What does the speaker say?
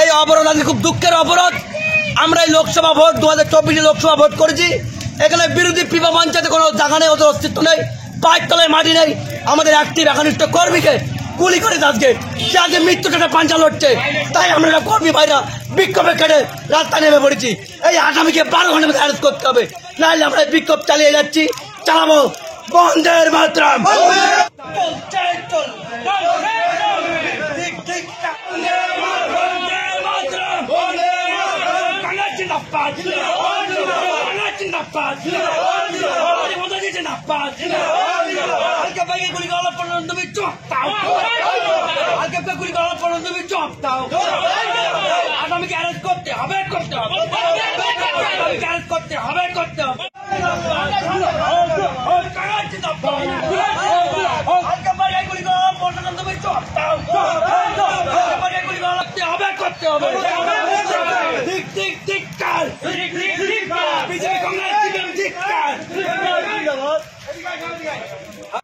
এই অবরোধ আজকে খুব দুঃখের অবরোধ। আমরা এই লোকসভা ভোট 2024 লোকসভা ভোট করেছি। এখানে বিরোধী পিপা পঞ্চায়েতে কোনো জায়গা নেই, ওদের অস্তিত্ব নেই, পায়ের তলায় মাটি নেই। আমাদের অ্যাক্টিভ একনিষ্ঠ কর্মীকে গুলি করে আজকে সে আজকে মৃত্যুটা পাঞ্চা লড়ছে। তাই আমরা কর্মী ভাইরা বিক্ষোভে কেটে রাস্তায় নেমে পড়েছি। এই আসামিকে 12 ঘন্টার মধ্যে অ্যারেস্ট করতে হবে, নাহলে আমরা বিক্ষোভ চালিয়ে যাচ্ছি, চালাবো। বন্দের মাতরম। আগামীকে অ্যারেস্ট করতে হবে, করতে হবে, অ্যারেস্ট করতে হবে, করতে হবে। বিজেপি কংগ্রেস